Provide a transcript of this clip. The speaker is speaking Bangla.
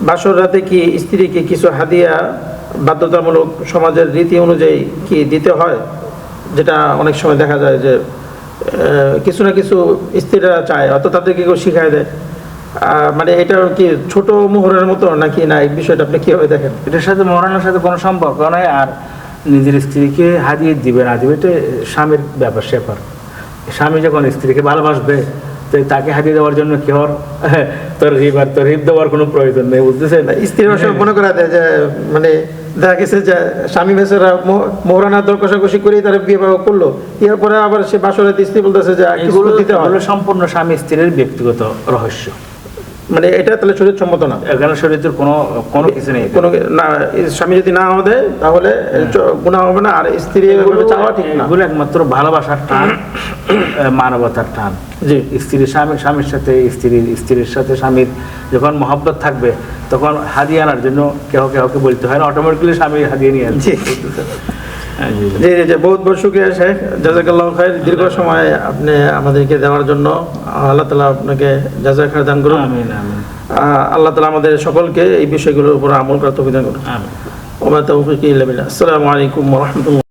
বাসর রাতে কি স্ত্রীকে কিছু হাদিয়া বাধ্যতামূলক সমাজের রীতি অনুযায়ী কি দিতে হয়? যেটা অনেক সময় দেখা যায় যে কিছু না কিছু স্ত্রীরা চায়, অত তাদেরকে কেউ শিখায় দেয়। মানে এটা কি ছোট মোহরের মতো নাকি না, এই বিষয়টা আপনি কিভাবে দেখেন? এটার সাথে মোহরানোর সাথে কোনো সম্পর্ক নয়। আর নিজের স্ত্রীকে হাদিয়ে দিবে না দিবে এটা স্বামীর ব্যাপার। স্বামী যখন স্ত্রীকে ভালোবাসবে তো তাকে হাদিয়ে দেওয়ার জন্য কি হওয়ার তরহিব দেওয়ার কোনো প্রয়োজন নেই, বুঝতেছেন? স্ত্রীর অসব মনে করা দেয় যে মানে দেখা গেছে যে স্বামী বেচারা মোহরানা দর কষাকষি করেই তারা বিবাহ করলো, এরপরে আবার সে বাসরাতে স্ত্রী বলতেছে যে এগুলো দিতে হবে। সম্পূর্ণ স্বামী স্ত্রীর ব্যক্তিগত রহস্য, মানে এটা তাহলে শরীর সম্মত না। এখানে শরীরের কোনো কিছু নেই। কোনো না, স্বামী যদি না দেয় তাহলে গুনাহ হবে না, আর স্ত্রী চাওয়া ঠিক না। এগুলো একমাত্র ভালোবাসার টান, মানবতার টান। জি, স্বামীর সাথে স্ত্রীর সাথে স্বামীর যখন মহব্বত থাকবে তখন হাদিয়া আনার জন্য কেউকে বলতে হয় না, অটোমেটিক্যালি স্বামী হাদিয়া নিয়ে আসবে। জি জি জি, বহুত বহুত শুকরিয়া শেখ, জাযাকাল্লাহু খাইর। দীর্ঘ সময় আপনি আমাদেরকে দেওয়ার জন্য আল্লাহ তাআলা আপনাকে জাযা খাইর দান করুন। আমিন আমিন। আল্লাহ তাআলা আমাদের সকলকে এই বিষয়গুলোর উপর আমল করার তৌফিক দান করুন। আমিন। ওয়া মা তাওফীকি ইল্লা বিল্লাহ। আসসালামু আলাইকুম ওয়া রাহমাতুল্লাহ।